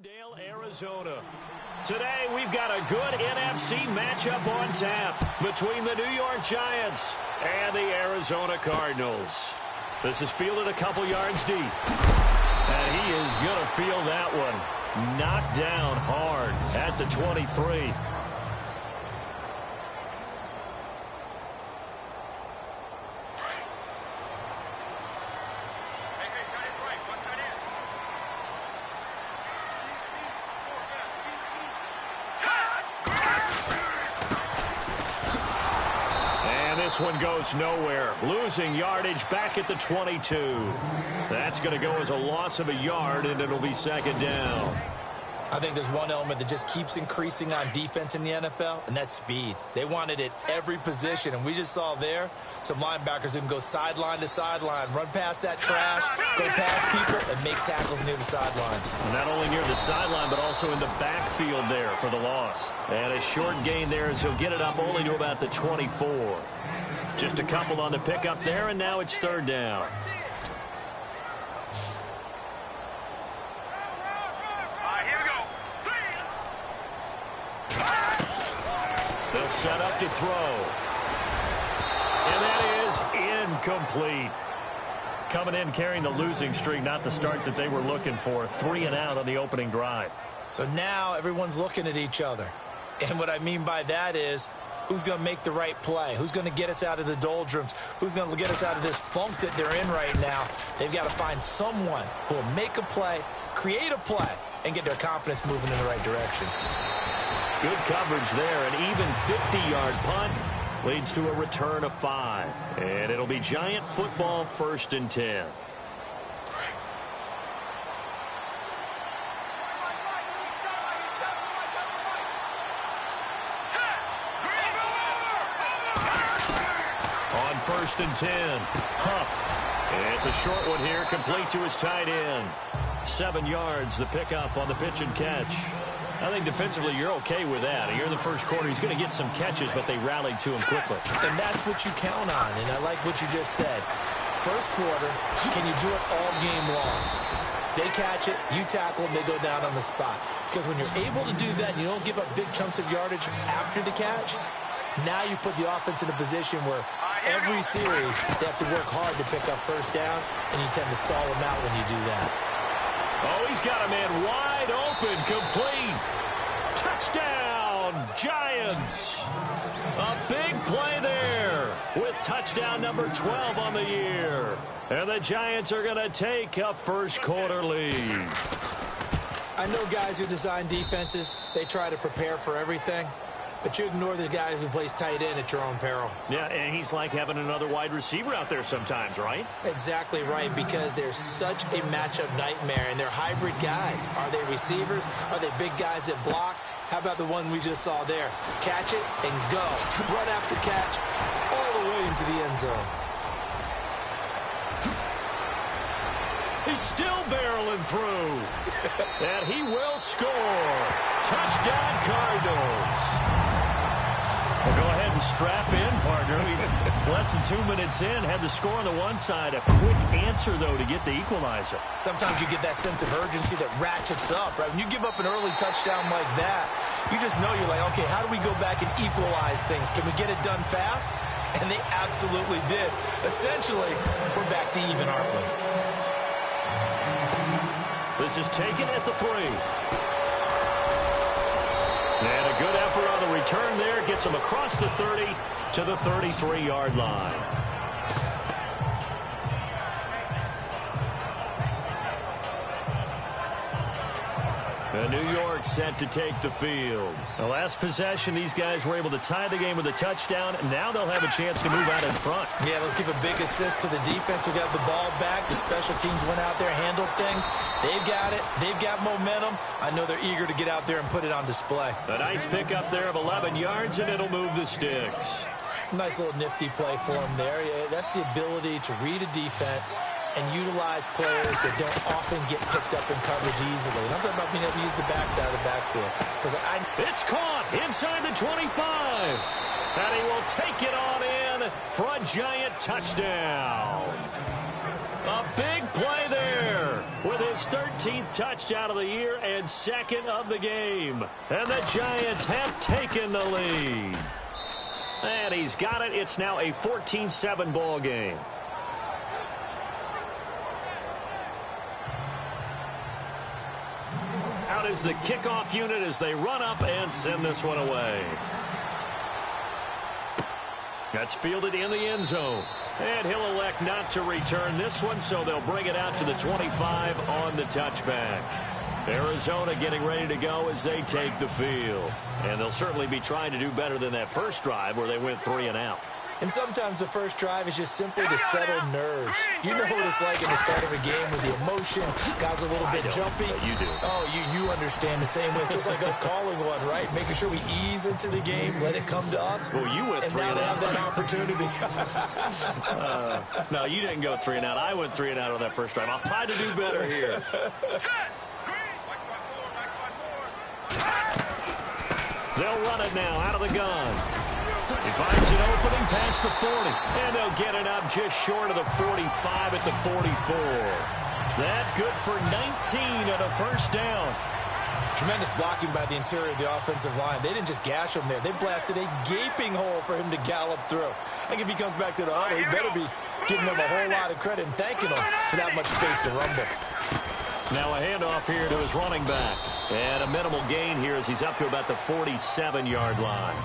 Glendale, Arizona. Today, we've got a good NFC matchup on tap between the New York Giants and the Arizona Cardinals. This is fielded a couple yards deep. And he is going to feel that one. Knocked down hard at the 23. This one goes nowhere. Losing yardage back at the 22. That's going to go as a loss of a yard, and it'll be second down. I think there's one element that just keeps increasing on defense in the NFL, and that's speed. They want it at every position, and we just saw there some linebackers who can go sideline to sideline, run past that trash, go past people, and make tackles near the sidelines. And not only near the sideline, but also in the backfield there for the loss. And a short gain there as he'll get it up only to about the 24. Just a couple on the pickup there, and now it's third down. They'll set up to throw. And that is incomplete. Coming in carrying the losing streak, not the start that they were looking for. 3 and out on the opening drive. So now everyone's looking at each other. And what I mean by that is, who's going to make the right play? Who's going to get us out of the doldrums? Who's going to get us out of this funk that they're in right now? They've got to find someone who will make a play, create a play, and get their confidence moving in the right direction. Good coverage there. An even 50-yard punt leads to a return of 5. And it'll be Giant football, 1st and 10. On 1st and 10, Huff. It's a short one here, complete to his tight end. 7 yards, the pickup on the pitch and catch. I think defensively you're okay with that. Here in the first quarter, he's going to get some catches, but they rallied to him quickly. And that's what you count on, and I like what you just said. First quarter, can you do it all game long? They catch it, you tackle, and they go down on the spot. Because when you're able to do that and you don't give up big chunks of yardage after the catch, now you put the offense in a position where every series they have to work hard to pick up first downs, and you tend to stall them out when you do that. Oh, he's got a man wide open, complete. Touchdown, Giants. A big play there with touchdown number 12 on the year. And the Giants are going to take a first quarter lead. I know guys who design defenses, they try to prepare for everything. But you ignore the guy who plays tight end at your own peril. Yeah, and he's like having another wide receiver out there sometimes, right? Exactly right, because they're such a matchup nightmare, and they're hybrid guys. Are they receivers? Are they big guys that block? How about the one we just saw there? Catch it and go. Run after catch all the way into the end zone. He's still barreling through. And he will score. Touchdown, Cardinals. Well, go ahead and strap in, partner. Less than 2 minutes in, had the score on the one side. A quick answer, though, to get the equalizer. Sometimes you get that sense of urgency that ratchets up, right? When you give up an early touchdown like that, you just know you're like, okay, how do we go back and equalize things? Can we get it done fast? And they absolutely did. Essentially, we're back to even, aren't we? This is taken at the 3. And a good effort on the return there. Gets him across the 30 to the 33-yard line. And New York set to take the field. The last possession, these guys were able to tie the game with a touchdown. And now they'll have a chance to move out in front. Yeah, let's give a big assist to the defense who got the ball back. The special teams went out there, handled things. They've got it. They've got momentum. I know they're eager to get out there and put it on display. A nice pickup there of 11 yards, and it'll move the sticks. Nice little nifty play for him there. Yeah, that's the ability to read a defense and utilize players that don't often get picked up in coverage easily. And I'm talking about being able to use the backs out of the backfield. It's caught inside the 25. And he will take it on in for a Giant touchdown. A big play there with his his 13th touchdown of the year and second of the game. And the Giants have taken the lead. And he's got it. It's now a 14-7 ball game. Out is the kickoff unit as they run up and send this one away. That's fielded in the end zone. And he'll elect not to return this one, so they'll bring it out to the 25 on the touchback. Arizona getting ready to go as they take the field. And they'll certainly be trying to do better than that first drive where they went 3 and out. And sometimes the first drive is just simply to settle nerves. You know what it's like at the start of a game with the emotion. Guys a little bit jumpy. You do. Oh, you understand the same way. It's just like us calling one, right? Making sure we ease into the game, let it come to us. Well, you went 3 and out. And now they have that opportunity. No, you didn't go 3 and out. I went 3 and out on that first drive. I'll try to do better here. They'll run it now out of the gun. He finds an opening past the 40. And they'll get it up just short of the 45 at the 44. That good for 19 and a first down. Tremendous blocking by the interior of the offensive line. They didn't just gash him there. They blasted a gaping hole for him to gallop through. I think if he comes back to the huddle, he better be giving him a whole lot of credit and thanking him for that much space to rumble. Now a handoff here to his running back. And a minimal gain here as he's up to about the 47-yard line.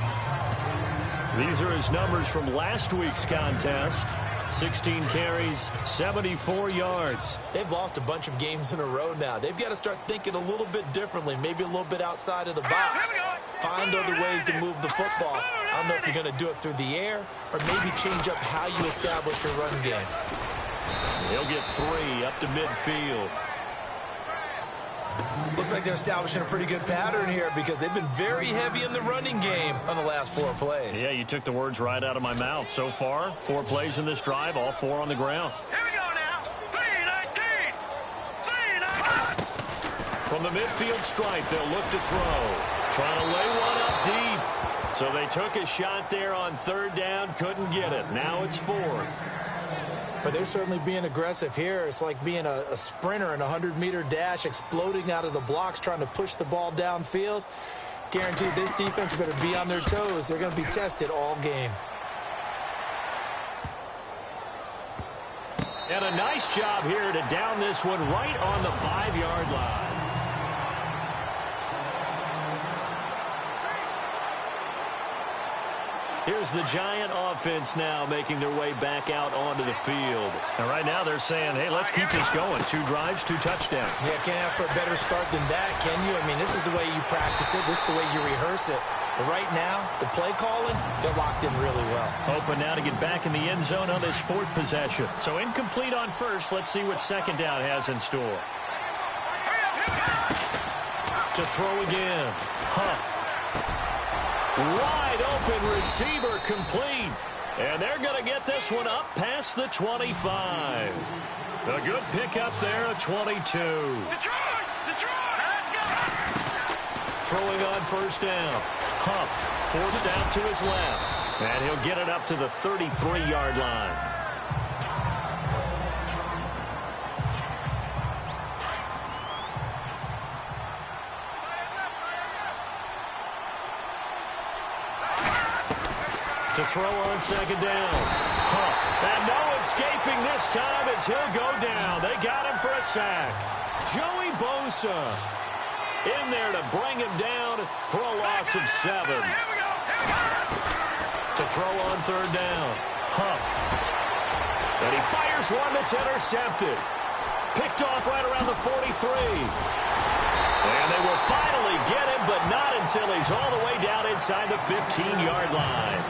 These are his numbers from last week's contest. 16 carries, 74 yards. They've lost a bunch of games in a row now. They've got to start thinking a little bit differently, maybe a little bit outside of the box. Find other ways to move the football. I don't know if you're going to do it through the air or maybe change up how you establish your run game. He'll get 3 up to midfield. Looks like they're establishing a pretty good pattern here because they've been very heavy in the running game on the last 4 plays. Yeah, you took the words right out of my mouth. So far, 4 plays in this drive, all 4 on the ground. Here we go now. 3-19. 3-19. From the midfield stripe, they'll look to throw. Trying to lay one up deep. So they took a shot there on 3rd down, couldn't get it. Now it's 4th. But they're certainly being aggressive here. It's like being a sprinter in a 100-meter dash, exploding out of the blocks, trying to push the ball downfield. Guaranteed this defense better be on their toes. They're going to be tested all game. And a nice job here to down this one right on the 5-yard line. Here's the Giant offense now making their way back out onto the field. And right now they're saying, hey, let's keep this going. 2 drives, 2 touchdowns. Yeah, can't ask for a better start than that, can you? I mean, this is the way you practice it. This is the way you rehearse it. But right now, the play calling, they're locked in really well. Open now to get back in the end zone on this 4th possession. So incomplete on first. Let's see what 2nd down has in store. To throw again. Huff. Wide open receiver complete. And they're going to get this one up past the 25. A good pickup there at 22. Detroit! Let's go! Throwing on 1st down. Huff forced out to his left. And he'll get it up to the 33-yard line. To throw on 2nd down. Huff. And no escaping this time as he'll go down. They got him for a sack. Joey Bosa in there to bring him down for a loss of 7. To throw on 3rd down. Huff. And he fires one that's intercepted. Picked off right around the 43. And they will finally get him, but not until he's all the way down inside the 15-yard line.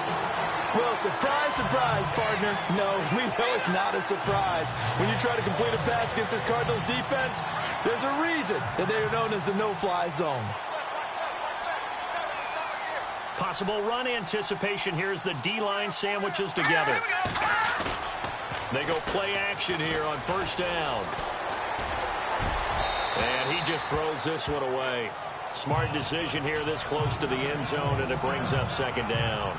Well, surprise, surprise, partner. No, we know it's not a surprise. When you try to complete a pass against this Cardinals defense, there's a reason that they are known as the no-fly zone. Possible run anticipation here as the D-line sandwiches together. They go play action here on 1st down. And he just throws this one away. Smart decision here this close to the end zone, and it brings up 2nd down.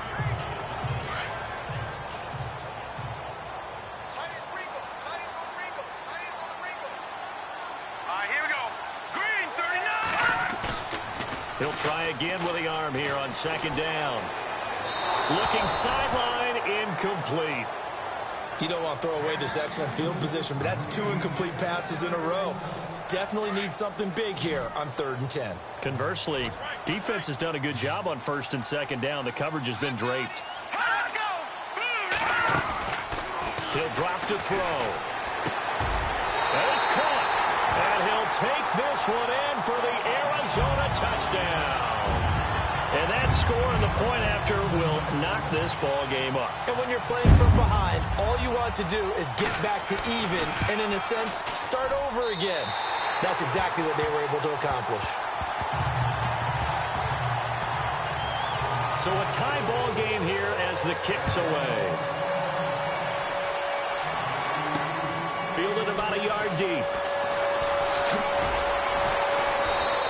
He'll try again with the arm here on second down. Looking sideline, incomplete. You don't want to throw away this excellent field position, but that's 2 incomplete passes in a row. Definitely need something big here on 3rd and 10. Conversely, defense has done a good job on 1st and 2nd down. The coverage has been draped. Let's go. He'll drop to throw. And it's caught. And he'll take this one in for the Arizona touchdown. And that score and the point after will knock this ball game up. And when you're playing from behind, all you want to do is get back to even and, in a sense, start over again. That's exactly what they were able to accomplish. So a tie ball game here as the kick's away. Fielded about a yard deep.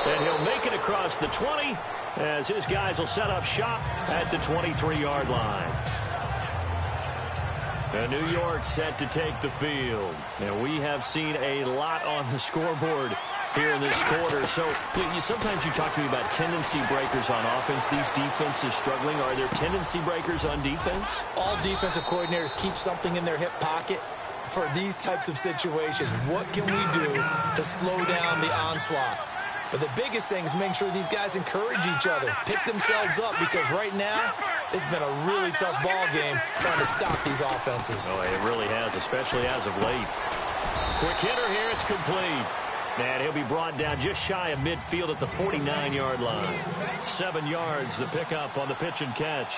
And he'll make it across the 20 as his guys will set up shop at the 23-yard line. And New York set to take the field. And we have seen a lot on the scoreboard here in this quarter. So sometimes you talk to me about tendency breakers on offense. These defenses struggling. Are there tendency breakers on defense? All defensive coordinators keep something in their hip pocket for these types of situations. What can we do to slow down the onslaught? But the biggest thing is making sure these guys encourage each other, pick themselves up, because right now it's been a really tough ball game trying to stop these offenses. Oh, it really has, especially as of late. Quick hitter here, it's complete. And he'll be brought down just shy of midfield at the 49-yard line. 7 yards, the pickup on the pitch and catch.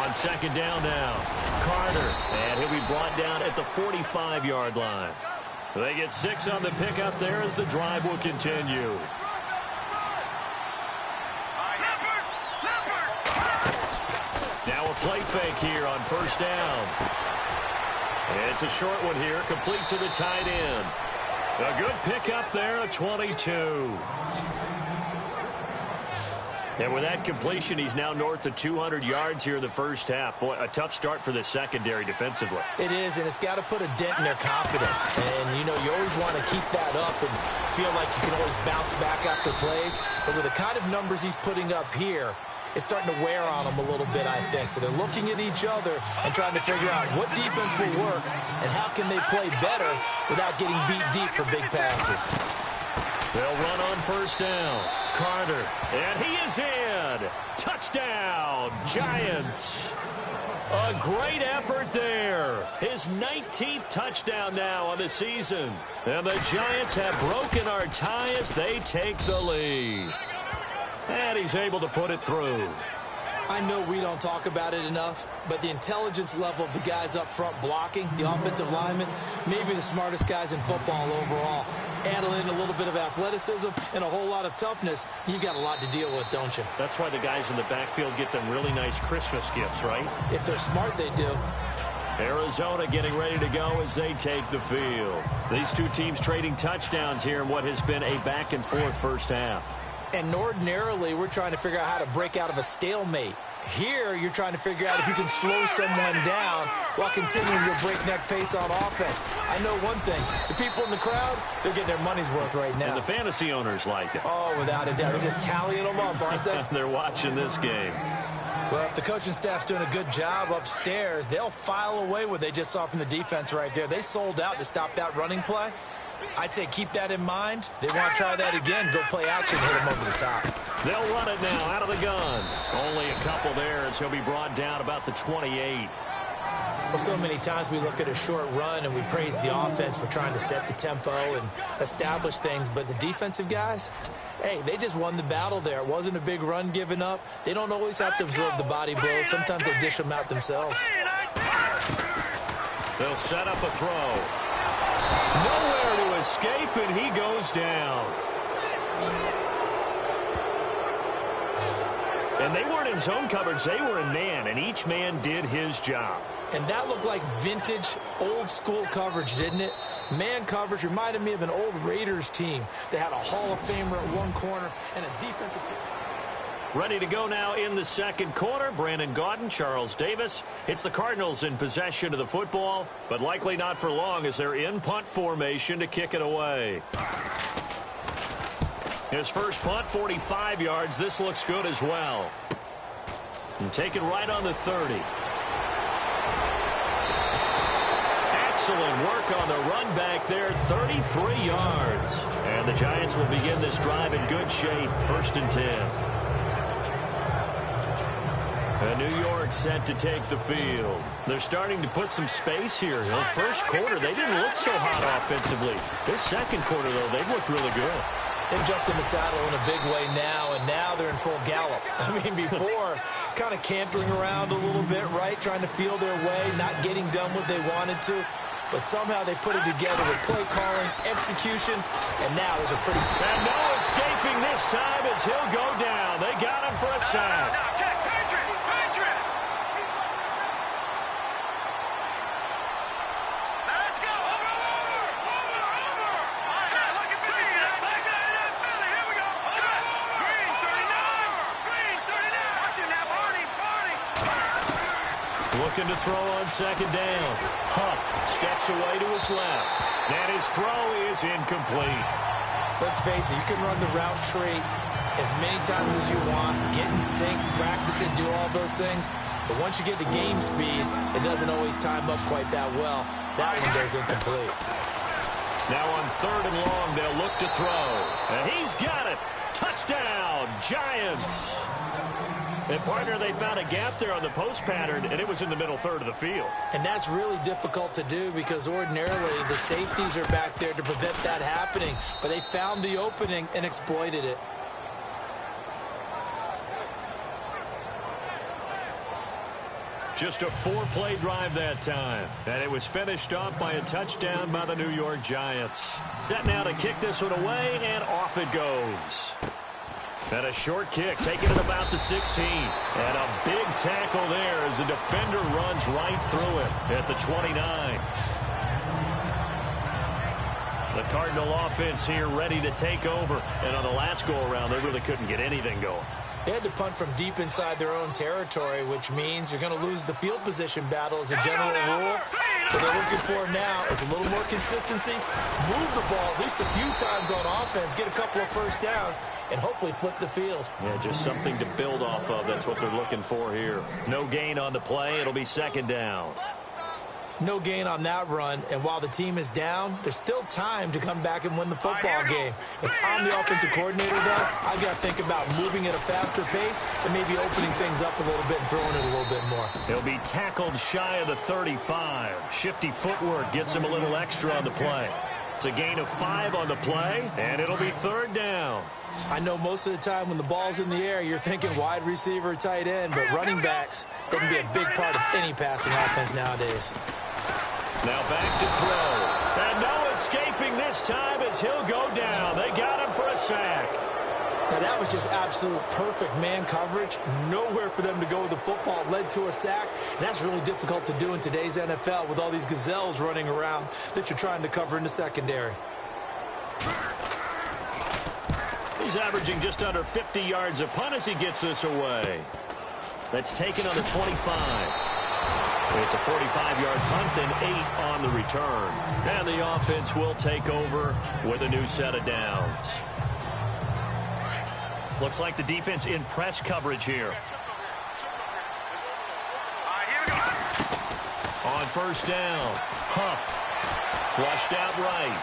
On second down now, Carter. And he'll be brought down at the 45-yard line. They get 6 on the pickup there as the drive will continue. Now a play fake here on first down. It's a short one here, complete to the tight end. A good pickup there, a 22. And with that completion, he's now north of 200 yards here in the first half. Boy, a tough start for the secondary defensively. It is, and it's got to put a dent in their confidence. And, you always want to keep that up and feel like you can always bounce back after plays. But with the kind of numbers he's putting up here, it's starting to wear on them a little bit, I think. So they're looking at each other and trying to figure out what defense will work and how can they play better without getting beat deep for big passes. They'll run on first down. Carter, and he is in. Touchdown, Giants. A great effort there. His 19th touchdown now on the season. And the Giants have broken our tie as they take the lead. And he's able to put it through. I know we don't talk about it enough, but the intelligence level of the guys up front blocking, the offensive linemen, maybe the smartest guys in football overall. Add in a little bit of athleticism and a whole lot of toughness, you've got a lot to deal with, don't you? That's why the guys in the backfield get them really nice Christmas gifts, right? If they're smart, they do. Arizona getting ready to go as they take the field. These two teams trading touchdowns here in what has been a back-and-forth first half. And ordinarily, we're trying to figure out how to break out of a stalemate. Here, you're trying to figure out if you can slow someone down while continuing your breakneck pace on offense. I know one thing. The people in the crowd, they're getting their money's worth right now. And the fantasy owners like it. Oh, without a doubt. They're just tallying them up, aren't they? They're watching this game. Well, if the coaching staff's doing a good job upstairs, they'll file away what they just saw from the defense right there. They sold out to stop that running play. I'd say keep that in mind. They want to try that again. Go play action, hit them over the top. They'll run it now out of the gun. Only a couple there as he'll be brought down about the 28. Well, so many times we look at a short run and we praise the offense for trying to set the tempo and establish things. But the defensive guys, hey, they just won the battle there. It wasn't a big run given up. They don't always have to absorb the body blows. Sometimes they dish them out themselves. They'll set up a throw. Nowhere to escape, and he goes down. And they weren't in zone coverage. They were in man, and each man did his job. And that looked like vintage, old-school coverage, didn't it? Man coverage reminded me of an old Raiders team that had a Hall of Famer at one corner and a defensive... Ready to go now in the second quarter. Brandon Gaudin, Charles Davis. It's the Cardinals in possession of the football, but likely not for long as they're in punt formation to kick it away. His first punt, 45 yards. This looks good as well. And take it right on the 30. Excellent work on the run back there, 33 yards. And the Giants will begin this drive in good shape, 1st and 10. And New York set to take the field. They're starting to put some space here. In the first quarter, they didn't look so hot offensively. This second quarter, though, they've looked really good. They've jumped in the saddle in a big way now, and now they're in full gallop. I mean, before, kind of cantering around a little bit, right? Trying to feel their way, not getting done what they wanted to. But somehow they put it together with play calling, execution, and now there's a pretty... And no escaping this time as he'll go down. They got him for a sack. Looking to throw on 2nd down. Huff steps away to his left. And his throw is incomplete. Let's face it, you can run the route tree as many times as you want, get in sync, practice it, do all those things. But once you get to game speed, it doesn't always time up quite that well. That one goes incomplete. Now on 3rd and long, they'll look to throw. And he's got it. Touchdown, Giants. And, partner, they found a gap there on the post pattern, and it was in the middle third of the field. And that's really difficult to do because ordinarily the safeties are back there to prevent that happening. But they found the opening and exploited it. Just a 4-play drive that time. And it was finished off by a touchdown by the New York Giants. Set now to kick this one away, and off it goes. And a short kick taken at about the 16. And a big tackle there as the defender runs right through it at the 29. The Cardinal offense here ready to take over. And on the last go-around, they really couldn't get anything going. They had to punt from deep inside their own territory, which means you're going to lose the field position battle as a general rule. What they're looking for now is a little more consistency, move the ball at least a few times on offense, get a couple of first downs, and hopefully flip the field. Yeah, just something to build off of. That's what they're looking for here. No gain on the play. It'll be 2nd down. No gain on that run, and while the team is down, there's still time to come back and win the football game. If I'm the offensive coordinator, though, I've got to think about moving at a faster pace and maybe opening things up a little bit and throwing it a little bit more. He'll be tackled shy of the 35. Shifty footwork gets him a little extra on the play. It's a gain of 5 on the play, and it'll be 3rd down. I know most of the time when the ball's in the air, you're thinking wide receiver, tight end, but running backs, they can be a big part of any passing offense nowadays. Now back to throw. And no escaping this time as he'll go down. They got him for a sack. Now that was just absolute perfect man coverage. Nowhere for them to go with the football. Led to a sack. And that's really difficult to do in today's NFL with all these gazelles running around that you're trying to cover in the secondary. He's averaging just under 50 yards a punt as he gets this away. That's taken on the 25. It's a 45-yard punt and 8 on the return. And the offense will take over with a new set of downs. Looks like the defense in press coverage here. On 1st down, Huff flushed out right.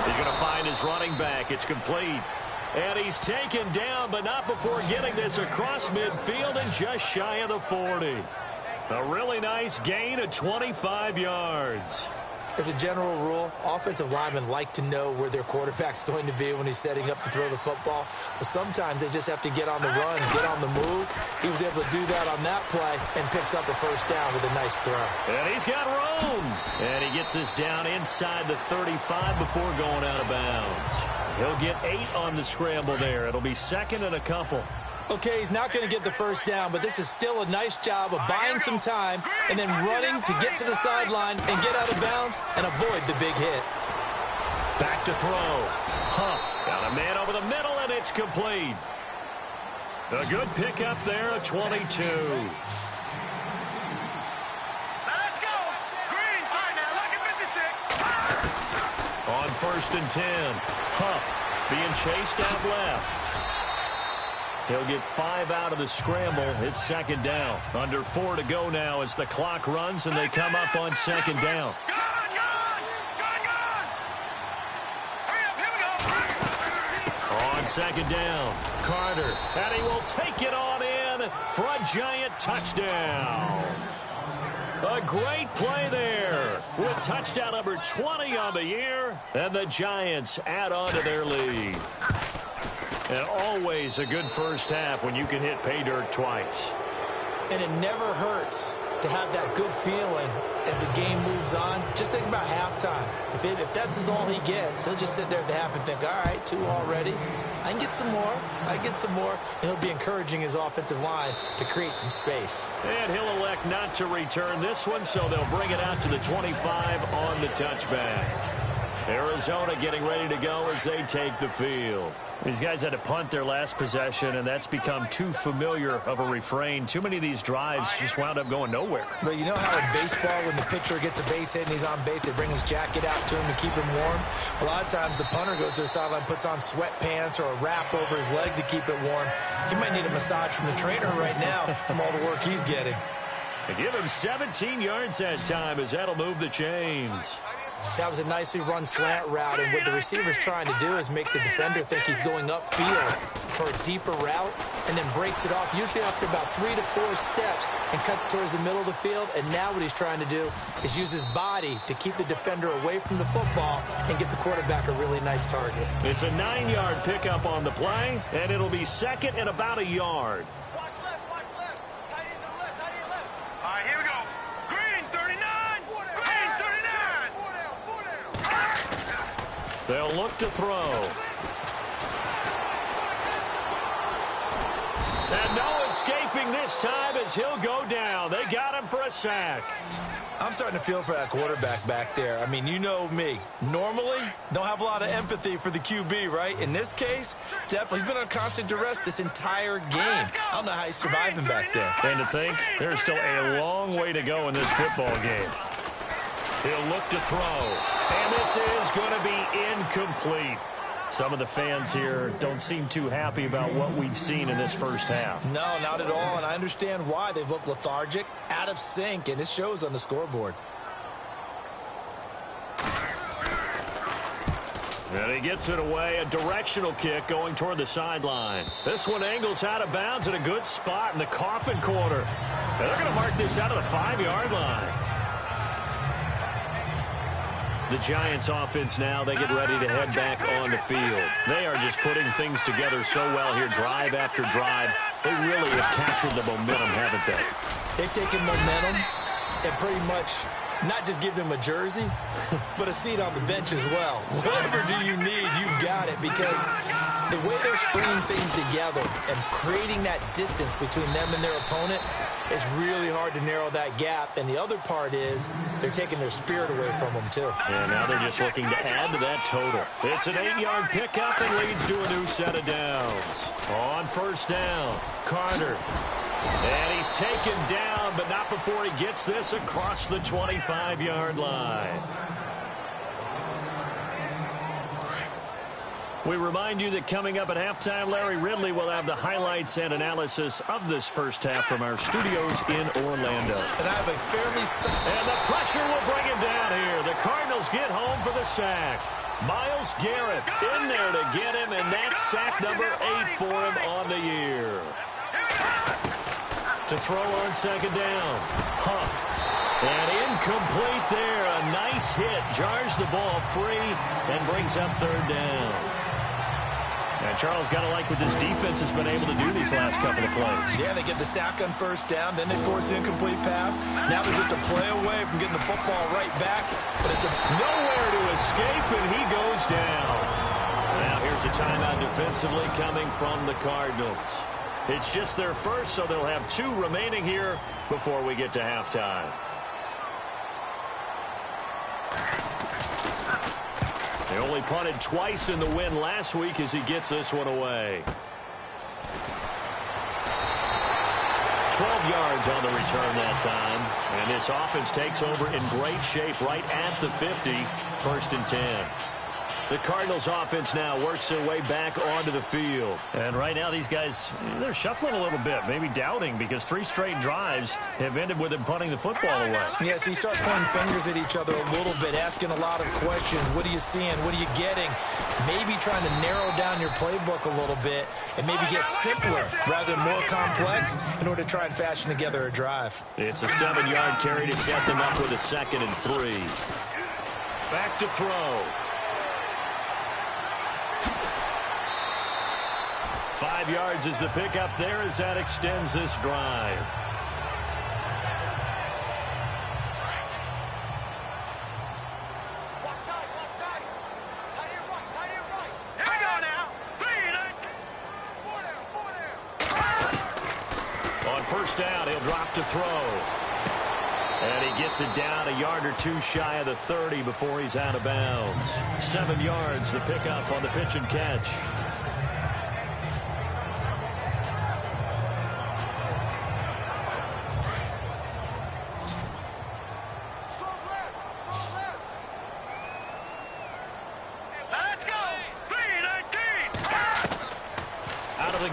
He's going to find his running back. It's complete. And he's taken down, but not before getting this across midfield and just shy of the 40. A really nice gain of 25 yards. As a general rule, offensive linemen like to know where their quarterback's going to be when he's setting up to throw the football. But sometimes they just have to get on the run, get on the move. He was able to do that on that play and picks up a 1st down with a nice throw. And he's got room. And he gets this down inside the 35 before going out of bounds. He'll get 8 on the scramble there. It'll be 2nd and a couple. Okay, he's not going to get the 1st down, but this is still a nice job of buying some time and then running to get to the sideline and get out of bounds and avoid the big hit. Back to throw. Huff got a man over the middle, and it's complete. A good pickup there, a 22. Let's go. Green. All right, now, look at 56. On 1st and 10. Huff being chased out left. He'll get 5 out of the scramble. It's second down. Under 4 to go now as the clock runs and they come up on second down. On second down, Carter, and he will take it on in for a giant touchdown. A great play there with touchdown number 20 on the year, and the Giants add on to their lead. And always a good first half when you can hit pay dirt twice. And it never hurts to have that good feeling as the game moves on. Just think about halftime. If that's all he gets, he'll just sit there at the half and think, all right, 2 already. I can get some more. And he'll be encouraging his offensive line to create some space. And he'll elect not to return this one, so they'll bring it out to the 25 on the touchback. Arizona getting ready to go as they take the field. These guys had to punt their last possession, and that's become too familiar of a refrain. Too many of these drives just wound up going nowhere. But you know how in baseball, when the pitcher gets a base hit and he's on base, they bring his jacket out to him to keep him warm? A lot of times the punter goes to the sideline, puts on sweatpants or a wrap over his leg to keep it warm. He might need a massage from the trainer right now from all the work he's getting. They give him 17 yards that time as that'll move the chains. That was a nicely run slant route, and what the receiver's trying to do is make the defender think he's going upfield for a deeper route and then breaks it off, usually after about 3 to 4 steps, and cuts towards the middle of the field. And now what he's trying to do is use his body to keep the defender away from the football and get the quarterback a really nice target. It's a 9-yard pickup on the play, and it'll be second and about a yard. Watch left. Tight end to the left. All right, here we go. Green, 39. Green, 39. They'll look to throw. And no escaping this time as he'll go down. They got him for a sack. I'm starting to feel for that quarterback back there. I mean, you know me. Normally, don't have a lot of empathy for the QB, right? In this case, definitely. He's been on constant duress this entire game. I don't know how he's surviving back there. And to think, there's still a long way to go in this football game. He'll look to throw. And this is going to be incomplete. Some of the fans here don't seem too happy about what we've seen in this first half. No, not at all, and I understand why. They've looked lethargic, out of sync, and it shows on the scoreboard. And he gets it away, a directional kick going toward the sideline. This one angles out of bounds at a good spot in the coffin corner. And they're going to mark this out of the 5-yard line. The Giants offense now, they get ready to head back on the field. They are just putting things together so well here, drive after drive. They really have captured the momentum, haven't they? They've taken momentum and pretty much not just given him a jersey, but a seat on the bench as well. Whatever do you need, you've got it, because the way they're stringing things together and creating that distance between them and their opponent, it's really hard to narrow that gap. And the other part is they're taking their spirit away from them, too. And now they're just looking to add to that total. It's an 8-yard pickup and leads to a new set of downs. On first down, Carter. And he's taken down, but not before he gets this across the 25-yard line. We remind you that coming up at halftime, Larry Ridley will have the highlights and analysis of this first half from our studios in Orlando. And I have a fairly... And the pressure will bring him down here. The Cardinals get home for the sack. Myles Garrett in there to get him, and that's sack number 8 for him on the year. To throw on second down, Huff. And incomplete there. A nice hit. Jars the ball free and brings up third down. Now, Charles, got to like what this defense has been able to do these last couple of plays. Yeah, they get the sack on first down, then they force an incomplete pass. Now they're just a play away from getting the football right back. But it's nowhere to escape, and he goes down. Now here's a timeout defensively coming from the Cardinals. It's just their first, so they'll have 2 remaining here before we get to halftime. They only punted twice in the win last week as he gets this one away. 12 yards on the return that time. And this offense takes over in great shape right at the 50. First and 10. The Cardinals offense now works their way back onto the field. And right now these guys, they're shuffling a little bit, maybe doubting, because 3 straight drives have ended with them punting the football away. Yeah, so you start pointing fingers at each other a little bit, asking a lot of questions. What are you seeing? What are you getting? Maybe trying to narrow down your playbook a little bit and maybe get simpler rather than more complex in order to try and fashion together a drive. It's a 7-yard carry to set them up with a 2nd and 3. Back to throw. 5 yards is the pickup there as that extends this drive. On first down, he'll drop to throw. And he gets it down a yard or 2 shy of the 30 before he's out of bounds. 7 yards, the pickup on the pitch and catch.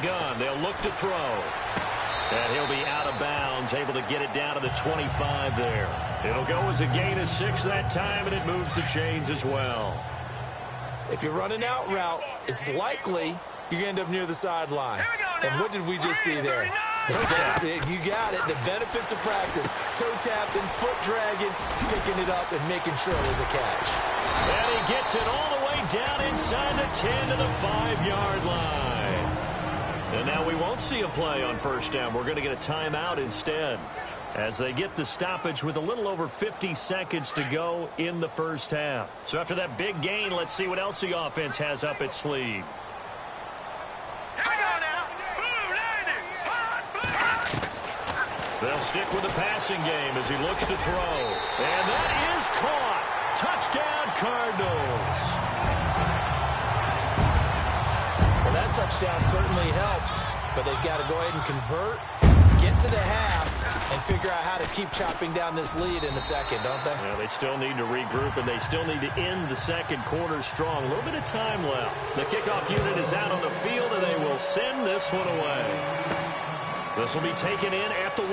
Gun. They'll look to throw. And he'll be out of bounds, able to get it down to the 25 there. It'll go as a gain of 6 that time, and it moves the chains as well. If you run an out route, it's likely you're going to end up near the sideline. And what did we just see there? You got it. The benefits of practice. Toe tapping, foot dragging, picking it up, and making sure it was a catch. And he gets it all the way down inside the 10 to the 5-yard line. And now we won't see a play on first down. We're going to get a timeout instead as they get the stoppage with a little over 50 seconds to go in the first half. So after that big gain, let's see what else the offense has up its sleeve. They'll stick with the passing game as he looks to throw. And that is caught. Touchdown, Cardinals. That touchdown certainly helps, but they've got to go ahead and convert, get to the half, and figure out how to keep chopping down this lead in the second, don't they? Yeah, they still need to regroup, and they still need to end the second quarter strong. A little bit of time left. The kickoff unit is out on the field, and they will send this one away. This will be taken in at the 1.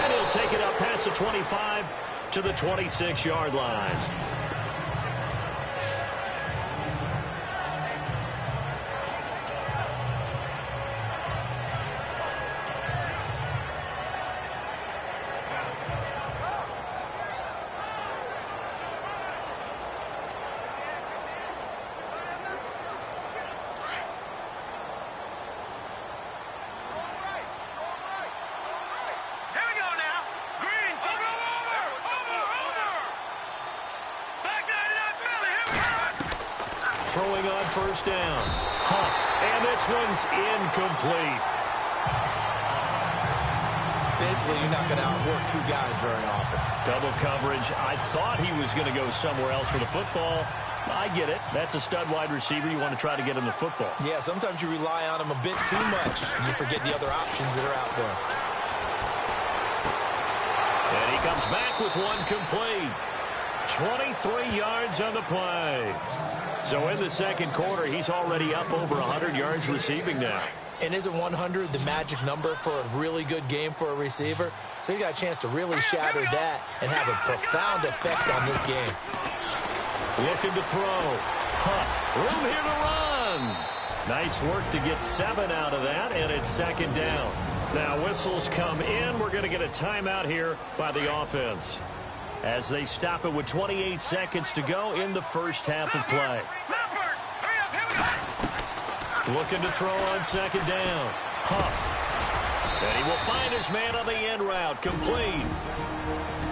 And he'll take it up past the 25 to the 26-yard line. Throwing on first down. Huff. And this one's incomplete. Basically, you're not going to outwork 2 guys very often. Double coverage. I thought he was going to go somewhere else for the football. I get it. That's a stud wide receiver. You want to try to get him the football. Yeah, sometimes you rely on him a bit too much, and you forget the other options that are out there. And he comes back with one complete. 23 yards on the play. So in the second quarter, he's already up over 100 yards receiving now. And isn't 100 the magic number for a really good game for a receiver? So you got a chance to really shatter that and have a profound effect on this game. Looking to throw. Huff. Room here to run. Nice work to get 7 out of that, and it's second down. Now whistles come in. We're going to get a timeout here by the offense as they stop it with 28 seconds to go in the first half of play. Looking to throw on second down. Huff. And he will find his man on the end route. Complete.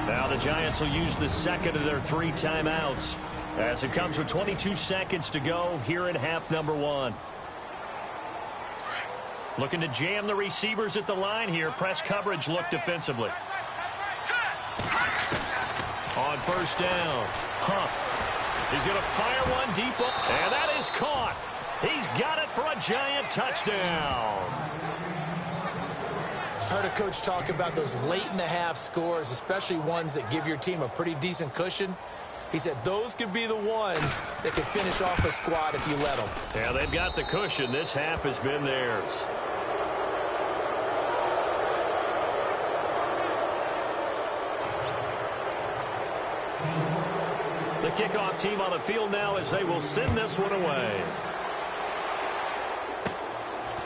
Now the Giants will use the second of their 3 timeouts as it comes with 22 seconds to go here in half number 1. Looking to jam the receivers at the line here. Press coverage look defensively. On first down, Huff. He's going to fire one deep up, and that is caught. He's got it for a Giant touchdown. Heard a coach talk about those late-in-the-half scores, especially ones that give your team a pretty decent cushion. He said those could be the ones that could finish off a squad if you let them. Yeah, they've got the cushion. This half has been theirs. The kickoff team on the field now as they will send this one away.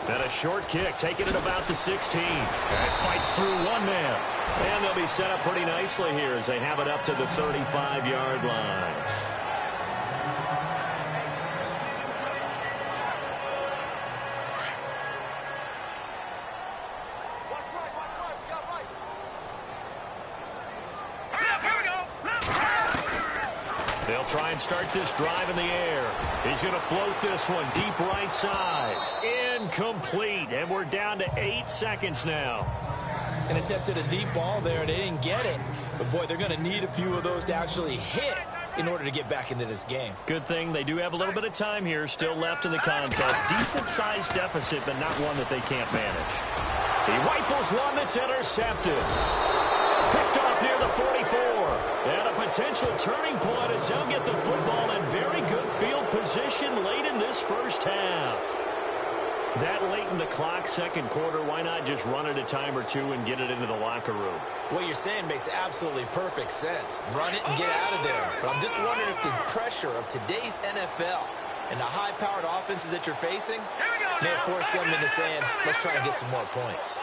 And a short kick, taking it about the 16. And it fights through one man. And they'll be set up pretty nicely here as they have it up to the 35-yard line. They'll try and start this drive in the air. He's going to float this one deep right side. Incomplete. And we're down to 8 seconds now. And attempted a deep ball there, and they didn't get it. But, boy, they're going to need a few of those to actually hit in order to get back into this game. Good thing they do have a little bit of time here still left in the contest. Decent-sized deficit, but not one that they can't manage. He rifles one that's intercepted. Picked off near the 44. And a potential turning point as they'll get the football in very good field position late in this first half. That late in the clock, second quarter, why not just run it a time or two and get it into the locker room? What you're saying makes absolutely perfect sense. Run it and get out of there. But I'm just wondering if the pressure of today's NFL and the high-powered offenses that you're facing may have forced them into saying, let's try and get some more points.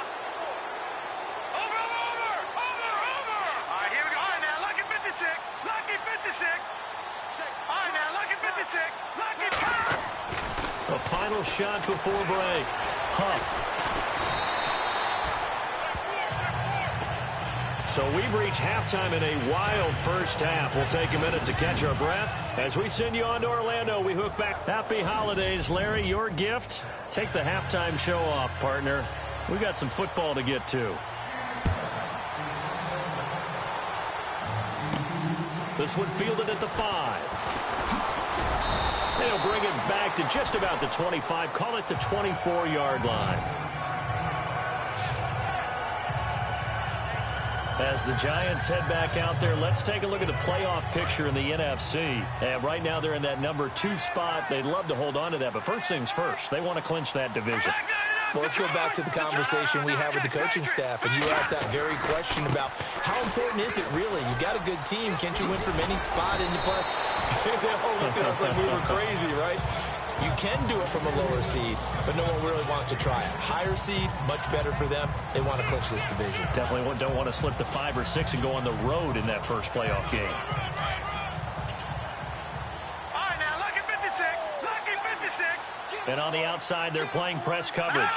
A final shot before break. Huff. So we've reached halftime in a wild first half. We'll take a minute to catch our breath. As we send you on to Orlando, we hook back. Happy holidays, Larry. Your gift? Take the halftime show off, partner. We got some football to get to. This one fielded at the 5. They'll bring it back to just about the 25. Call it the 24-yard line. As the Giants head back out there, let's take a look at the playoff picture in the NFC. And right now they're in that number 2 spot. They'd love to hold on to that, but first things first, they want to clinch that division. Well, let's go back to the conversation we had with the coaching staff, and you asked that very question about how important is it really? You got a good team. Can't you win from any spot in the play? They all looked at us like we were crazy, right? You can do it from a lower seed, but no one really wants to try it. Higher seed, much better for them. They want to clinch this division. Definitely don't want to slip to 5 or 6 and go on the road in that first playoff game. And on the outside, they're playing press coverage.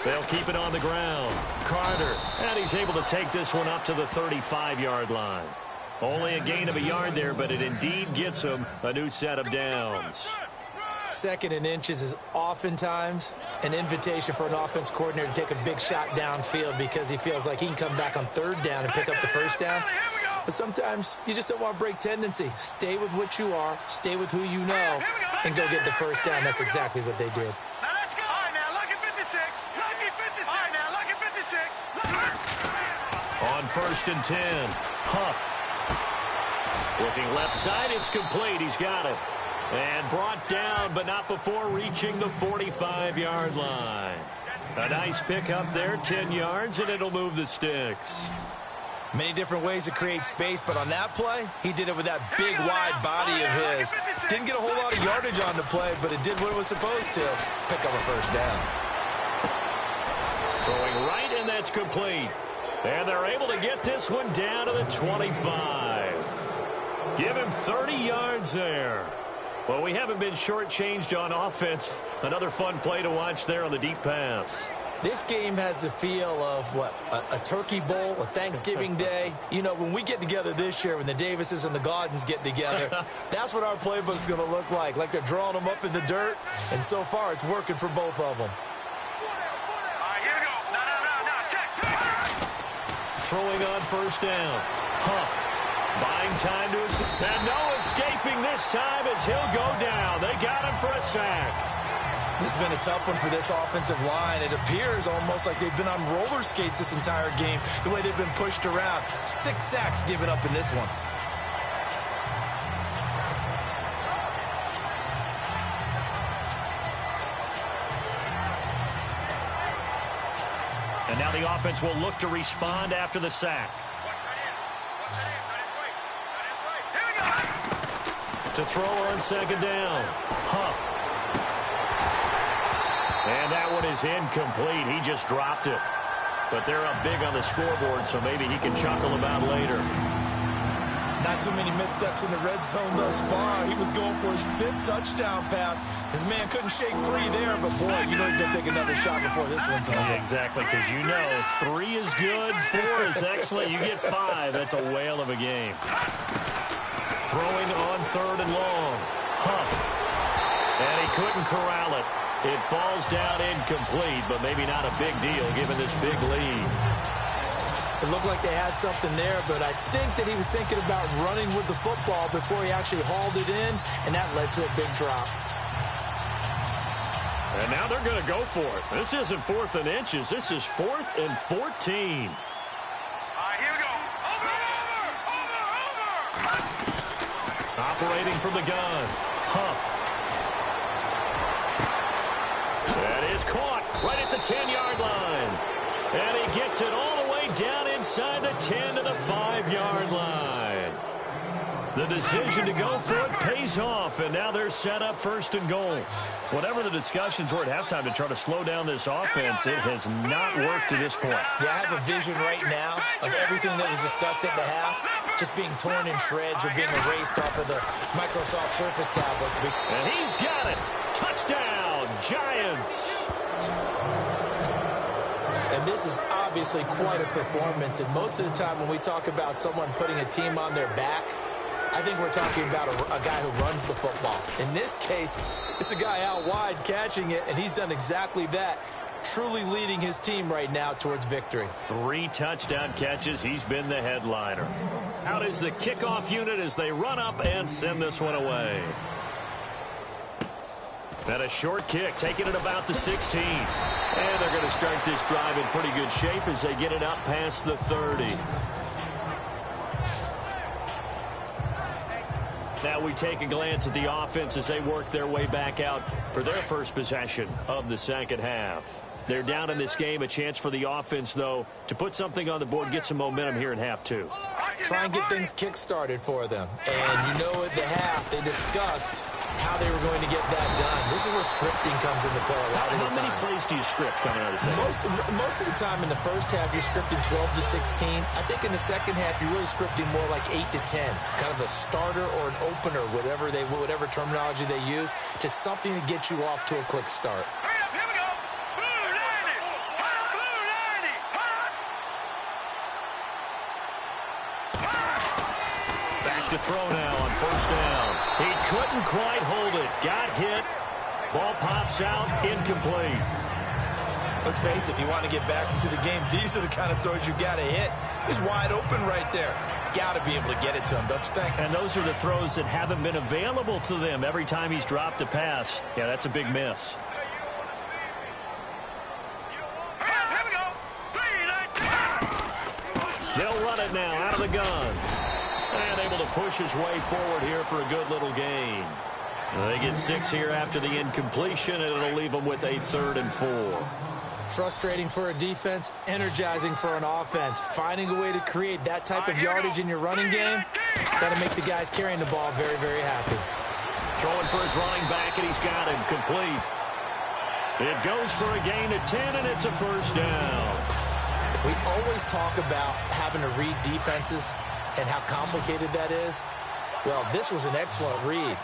They'll keep it on the ground. Carter, and he's able to take this one up to the 35-yard line. Only a gain of a yard there, but it indeed gets him a new set of downs. 2nd and inches is oftentimes an invitation for an offense coordinator to take a big shot downfield because he feels like he can come back on 3rd down and pick up the first down. But sometimes you just don't want to break tendency. Stay with what you are, stay with who you know, and go get the first down. That's exactly what they did. On 1st and 10, Huff. Looking left side, it's complete. He's got it. And brought down, but not before reaching the 45-yard line. A nice pick up there, 10 yards, and it'll move the sticks. Many different ways to create space, but on that play, he did it with that big, wide body of his. Didn't get a whole lot of yardage on the play, but it did what it was supposed to. Pick up a first down. Throwing right, and that's complete. And they're able to get this one down to the 25. Give him 30 yards there. Well, we haven't been shortchanged on offense. Another fun play to watch there on the deep pass. This game has the feel of, what, a turkey bowl, a Thanksgiving day. You know, when we get together this year, when the Davises and the Gaudens get together, that's what our playbook's going to look like they're drawing them up in the dirt. And so far, it's working for both of them. Throwing on first down. Huff buying time to his... And no escaping this time as he'll go down. They got him for a sack. This has been a tough one for this offensive line. It appears almost like they've been on roller skates this entire game, the way they've been pushed around. 6 sacks given up in this one. And now the offense will look to respond after the sack. To throw on second down. Huff. And that one is incomplete. He just dropped it. But they're up big on the scoreboard, so maybe he can chuckle about later. Not too many missteps in the red zone thus far. He was going for his 5th touchdown pass. His man couldn't shake free there, but boy, you know he's going to take another shot before this one's over. Yeah, exactly, because you know 3 is good, 4 is excellent. You get 5. That's a whale of a game. Throwing on 3rd and long. Huff. And he couldn't corral it. It falls down incomplete, but maybe not a big deal given this big lead. It looked like they had something there, but I think that he was thinking about running with the football before he actually hauled it in, and that led to a big drop. And now they're going to go for it. This isn't 4th and inches. This is 4th and 14. All right, here we go. Over! Operating from the gun. Huff. That is caught right at the 10-yard line. And he gets it all the way down inside the 10 to the 5-yard line. The decision to go for it pays off, and now they're set up 1st and goal. Whatever the discussions were at halftime to try to slow down this offense, it has not worked to this point. Yeah, I have a vision right now of everything that was discussed at the half just being torn in shreds or being erased off of the Microsoft Surface tablets. And he's got it. Touchdown, Giants. And this is obviously quite a performance. And most of the time when we talk about someone putting a team on their back, I think we're talking about a guy who runs the football. In this case, it's a guy out wide catching it, and he's done exactly that, truly leading his team right now towards victory. 3 touchdown catches. He's been the headliner. Out is the kickoff unit as they run up and send this one away. And a short kick, taking it about the 16. And they're going to start this drive in pretty good shape as they get it up past the 30. Now we take a glance at the offense as they work their way back out for their first possession of the second half. They're down in this game. A chance for the offense, though, to put something on the board, get some momentum here in half 2. Try and get things kick-started for them. And you know at the half, they discussed how they were going to get that done. This is where scripting comes into play a lot of the time. How many plays do you script coming out of the second? Most of the time in the first half, you're scripting 12 to 16. I think in the second half, you're really scripting more like 8 to 10. Kind of a starter or an opener, whatever terminology they use, just something to get you off to a quick start. Here we go. Blue 90. Blue 90. Back to throw now on 1st down. He couldn't quite hold it. Got hit. Ball pops out. Incomplete. Let's face it, if you want to get back into the game, these are the kind of throws you got to hit. He's wide open right there. Got to be able to get it to him, don't you think? And those are the throws that haven't been available to them every time he's dropped a pass. Yeah, that's a big miss. Here we go. They'll run it now out of the gun. And able to push his way forward here for a good little gain. They get 6 here after the incompletion, and it'll leave them with a 3rd and 4. Frustrating for a defense, energizing for an offense. Finding a way to create that type of yardage in your running game, that'll make the guys carrying the ball very, very happy. Throwing for his running back, and he's got him complete. It goes for a gain of 10, and it's a 1st down. We always talk about having to read defenses and how complicated that is. Well, this was an excellent read.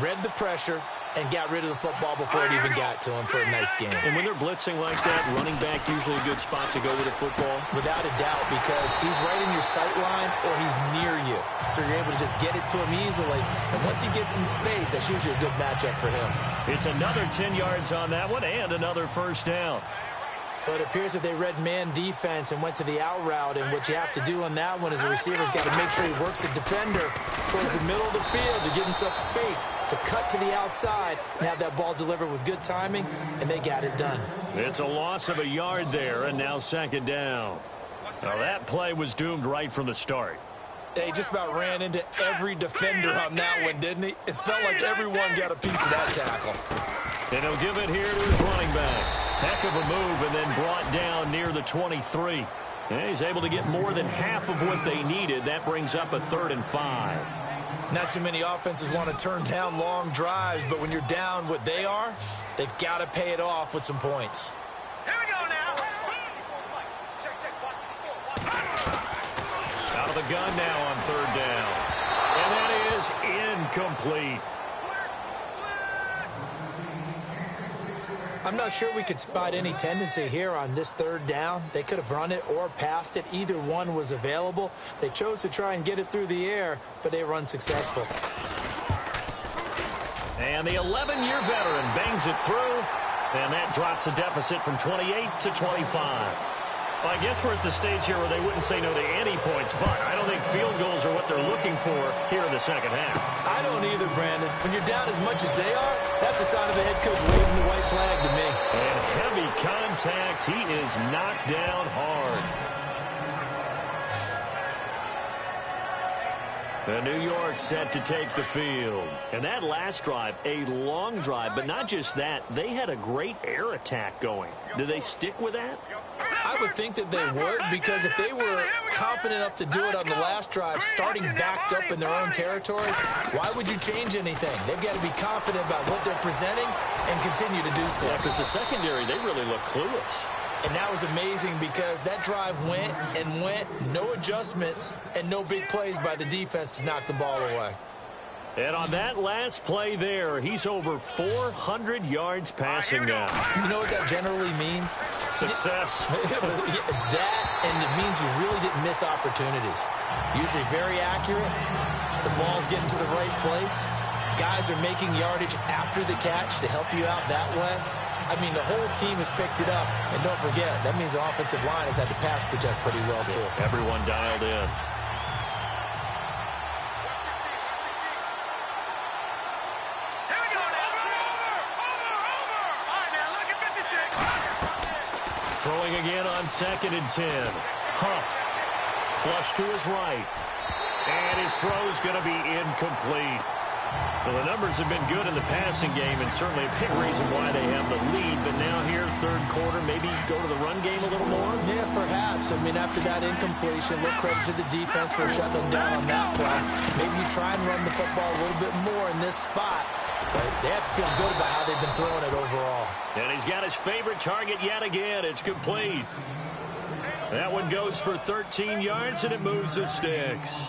Read the pressure and got rid of the football before it even got to him for a nice game. And when they're blitzing like that, running back usually a good spot to go with the football? Without a doubt, because he's right in your sight line or he's near you. So you're able to just get it to him easily. And once he gets in space, that's usually a good matchup for him. It's another 10 yards on that one and another 1st down. Well, it appears that they read man defense and went to the out route, and what you have to do on that one is the receiver's got to make sure he works the defender towards the middle of the field to give himself space to cut to the outside and have that ball delivered with good timing, and they got it done. It's a loss of a yard there, and now second down. Now that play was doomed right from the start. He just about ran into every defender on that one, didn't he? It felt like everyone got a piece of that tackle. And he'll give it here to his running back. Heck of a move, and then brought down near the 23. And he's able to get more than half of what they needed. That brings up a 3rd and 5. Not too many offenses want to turn down long drives, but when you're down what they are, they've got to pay it off with some points. Here we go now. Out of the gun now on 3rd down. And that is incomplete. I'm not sure we could spot any tendency here on this 3rd down. They could have run it or passed it. Either one was available. They chose to try and get it through the air, but they were unsuccessful. And the 11-year veteran bangs it through, and that drops a deficit from 28 to 25. Well, I guess we're at the stage here where they wouldn't say no to any points, but I don't think field goals are what they're looking for here in the second half. I don't either, Brandon. When you're down as much as they are, that's a sign of a head coach waving the white flag to me. And heavy contact. He is knocked down hard. The New York set to take the field. And that last drive, a long drive, but not just that. They had a great air attack going. Do they stick with that? I would think that they would, because if they were confident enough to do it on the last drive, starting backed up in their own territory, why would you change anything? They've got to be confident about what they're presenting and continue to do so. Yeah, because the secondary, they really look clueless. And that was amazing because that drive went and went, no adjustments, and no big plays by the defense to knock the ball away. And on that last play there, he's over 400 yards passing now. You know what that generally means? Success. That, and it means you really didn't miss opportunities. Usually very accurate. The ball's getting to the right place. Guys are making yardage after the catch to help you out that way. I mean, the whole team has picked it up. And don't forget, that means the offensive line has had to pass protect pretty well, too. Everyone dialed in. Here we go now. Over. All right, now, look at 56. Throwing again on 2nd and 10. Huff. Flush to his right. And his throw's going to be incomplete. Well, the numbers have been good in the passing game, and certainly a big reason why they have the lead. But now here, 3rd quarter, maybe go to the run game a little more? Yeah, perhaps. I mean, after that incompletion, a little credit to the defense for shutting them down on that play. Maybe you try and run the football a little bit more in this spot. But they have to feel good about how they've been throwing it overall. And he's got his favorite target yet again. It's complete. That one goes for 13 yards, and it moves the sticks.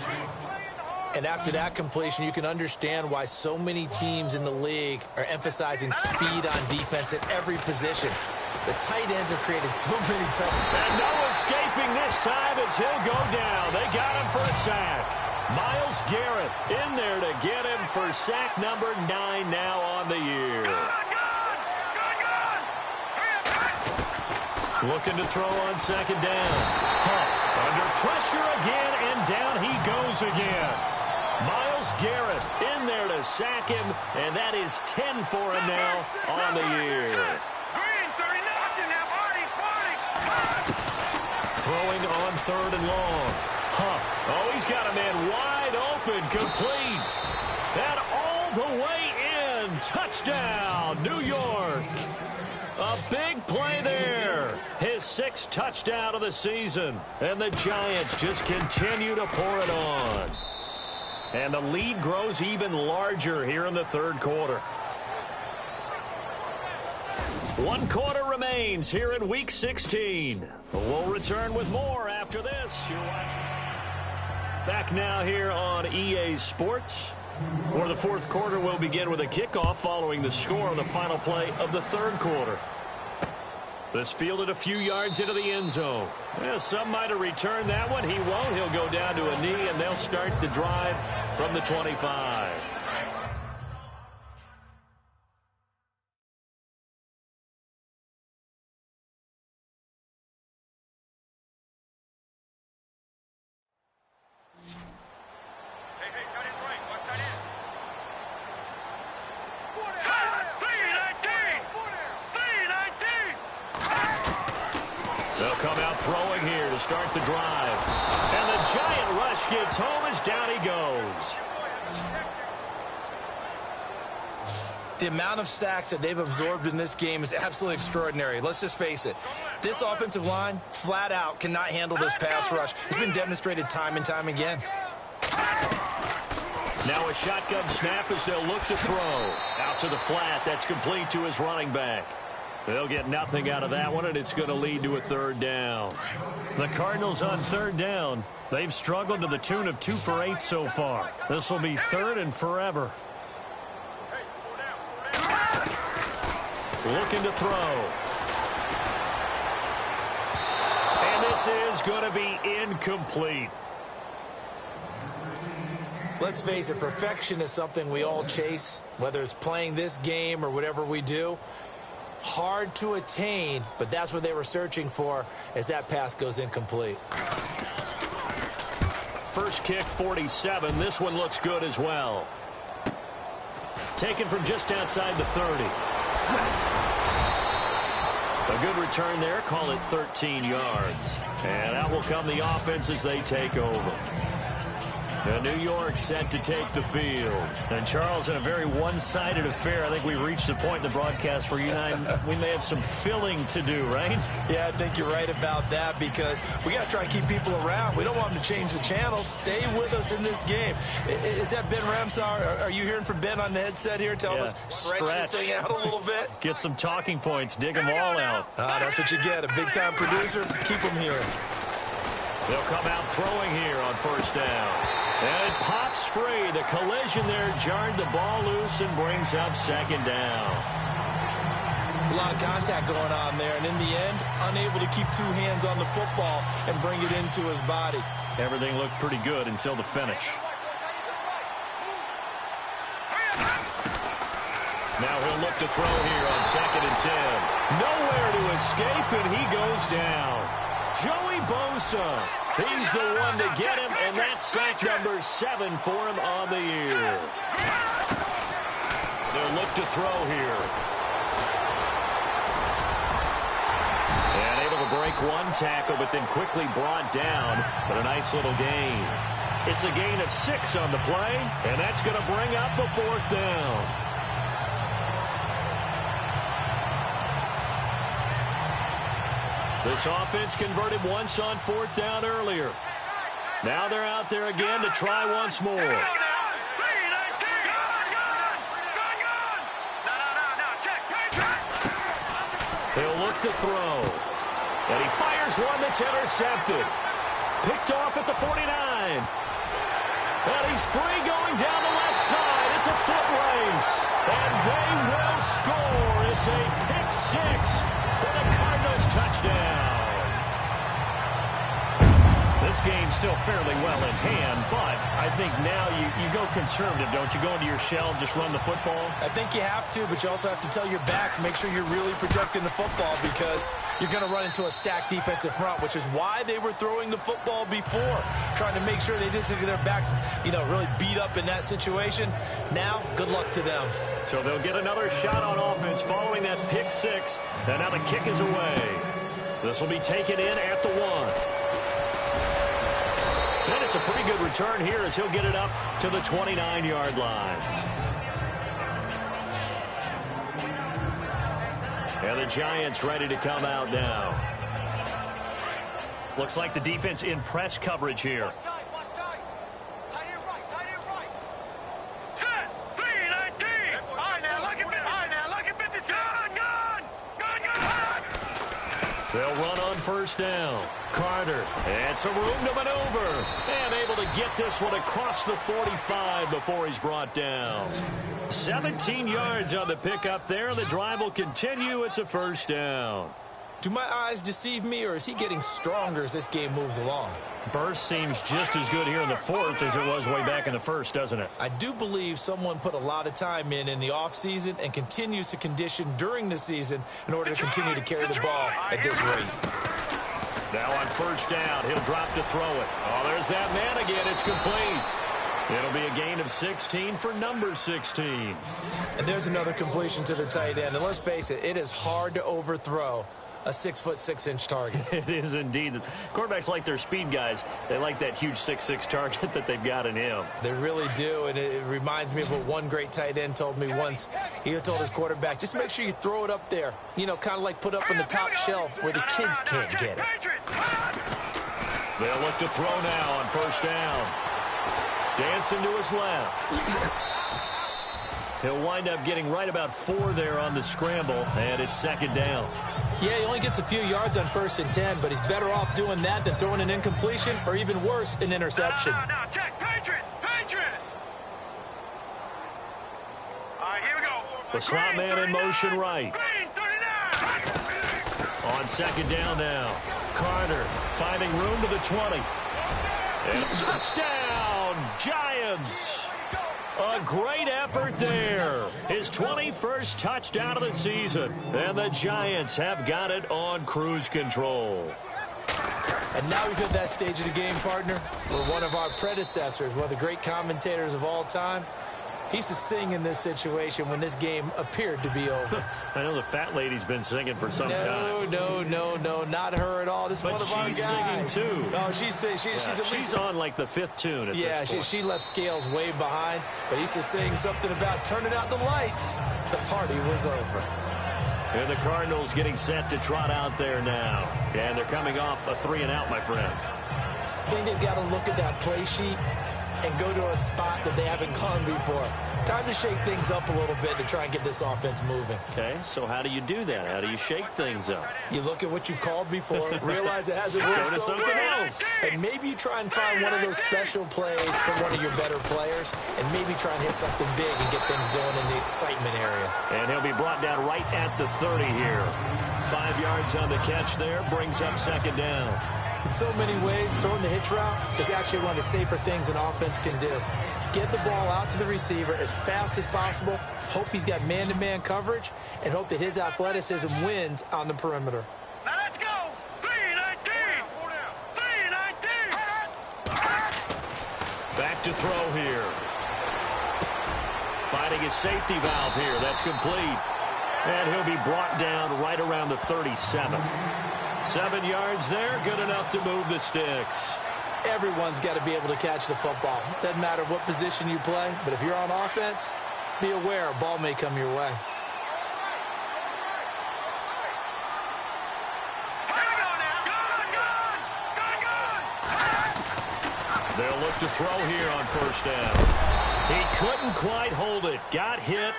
And after that completion, you can understand why so many teams in the league are emphasizing speed on defense at every position. The tight ends have created so many tough. And no escaping this time as he'll go down. They got him for a sack. Myles Garrett in there to get him for sack number 9 now on the year. Looking to throw on 2nd down. Huff under pressure again, and down he goes again. Myles Garrett in there to sack him, and that is 10 for him now on the year. Green, 39 now, Marty. Throwing on 3rd and long. Huff. Oh, he's got a man wide open, complete. And all the way in. Touchdown, New York. A big play there. His 6th touchdown of the season. And the Giants just continue to pour it on. And the lead grows even larger here in the 3rd quarter. 1 quarter remains here in Week 16. We'll return with more after this. You're watching. Back now here on EA Sports, where the 4th quarter will begin with a kickoff following the score on the final play of the 3rd quarter. This fielded a few yards into the end zone. Well, some might have returned that one. He won't. He'll go down to a knee, and they'll start the drive from the 25. They'll come out throwing here to start the drive. And the giant rush gets home as down he goes. The amount of sacks that they've absorbed in this game is absolutely extraordinary. Let's just face it. This offensive line, flat out, cannot handle this pass rush. It's been demonstrated time and time again. Now a shotgun snap as they'll look to throw. Out to the flat. That's complete to his running back. They'll get nothing out of that one, and it's going to lead to a third down. The Cardinals on third down. They've struggled to the tune of 2 for 8 so far. This will be third and forever. Looking to throw. And this is going to be incomplete. Let's face it, perfection is something we all chase, whether it's playing this game or whatever we do. Hard to attain, but that's what they were searching for as that pass goes incomplete. First kick, 47. This one looks good as well. Taken from just outside the 30. A good return there. Call it 13 yards. And out will come the offense as they take over. And New York set to take the field. And Charles, in a very one-sided affair, I think we reached the point in the broadcast where you and I, we may have some filling to do, right? Yeah, I think you're right about that because we got to try to keep people around. We don't want them to change the channel. Stay with us in this game. Is that Ben Ramsar? Are you hearing from Ben on the headset here telling us stretch this thing out a little bit? Get some talking points. Dig them all out. That's what you get. A big-time producer. Keep them here. They'll come out throwing here on first down. And it pops free. The collision there jarred the ball loose and brings up second down. It's a lot of contact going on there, and in the end, unable to keep 2 hands on the football and bring it into his body. Everything looked pretty good until the finish. Now he'll look to throw here on 2nd and 10. Nowhere to escape, and he goes down. Joey Bosa. He's the one to get him, and that's sack number 7 for him on the year. They'll look to throw here. And able to break 1 tackle, but then quickly brought down. But a nice little gain. It's a gain of 6 on the play, and that's going to bring up a 4th down. This offense converted once on 4th down earlier. Now they're out there again to try once more. He'll look to throw. And he fires one that's intercepted. Picked off at the 49. And he's free going down the left side. It's a foot race. And they will score. It's a pick 6 for the Cardinals touchdown. This game's still fairly well in hand, but I think now you go conservative, don't you? Go into your shell, just run the football? I think you have to, but you also have to tell your backs, make sure you're really protecting the football because you're going to run into a stacked defensive front, which is why they were throwing the football before, trying to make sure they just get their backs, really beat up in that situation. Now, good luck to them. So they'll get another shot on offense following that pick 6, and now the kick is away. This will be taken in at the 1. And it's a pretty good return here as he'll get it up to the 29-yard line. And the Giants ready to come out now. Looks like the defense in press coverage here. They'll run on first down. Carter, and some room to maneuver. And able to get this one across the 45 before he's brought down. 17 yards on the pickup there. The drive will continue. It's a first down. Do my eyes deceive me, or is he getting stronger as this game moves along? Burst seems just as good here in the 4th as it was way back in the 1st, doesn't it? I do believe someone put a lot of time in the offseason and continues to condition during the season in order to continue to carry the ball at this rate. Now on first down, he'll drop to throw it. Oh, there's that man again. It's complete. It'll be a gain of 16 for number 16. And there's another completion to the tight end. And let's face it, it is hard to overthrow a 6'6" target. It is indeed. Quarterbacks like their speed guys. They like that huge 6'6" target that they've got in him. They really do, and it reminds me of what one great tight end told me once. He told his quarterback, just make sure you throw it up there. You know, kind of like put up on the top shelf where the kids can't get it. They'll look to throw now on first down. Dancing to his left. He'll wind up getting right about 4 there on the scramble, and it's second down. Yeah, he only gets a few yards on 1st and 10, but he's better off doing that than throwing an incompletion or even worse, an interception. No, check. Patriot. All right, here we go. The slot man in motion right. On second down now. Carter finding room to the 20. And touchdown, Giants. A great effort there. His 21st touchdown of the season. And the Giants have got it on cruise control. And now we've hit that stage of the game, partner, where one of our predecessors, one of the great commentators of all time, he used to sing in this situation when this game appeared to be over. I know the fat lady's been singing for some time. No, not her at all. This is one of our guys. But she's singing, too. Oh, she's at least... She's on, like, the 5th tune at this point. She left Scales way behind, but he used to sing something about turning out the lights. The party was over. And the Cardinals getting set to trot out there now. And they're coming off a 3-and-out, my friend. I think they've got to look at that play sheet and go to a spot that they haven't gone before. Time to shake things up a little bit to try and get this offense moving. Okay, so how do you do that? How do you shake things up? You look at what you've called before, realize it hasn't worked so something well, else. and maybe you try and find one of those special plays from one of your better players, and maybe try and hit something big and get things going in the excitement area. And he'll be brought down right at the 30 here. 5 yards on the catch there, brings up second down. In so many ways, throwing the hitch route is actually one of the safer things an offense can do. Get the ball out to the receiver as fast as possible, hope he's got man-to-man coverage, and hope that his athleticism wins on the perimeter. Now let's go. 3-19. Back to throw here. Finding his safety valve here. That's complete. And he'll be brought down right around the 37. 7 yards there, good enough to move the sticks. Everyone's got to be able to catch the football. Doesn't matter what position you play, but if you're on offense, be aware a ball may come your way. They'll look to throw here on first down. He couldn't quite hold it. Got hit.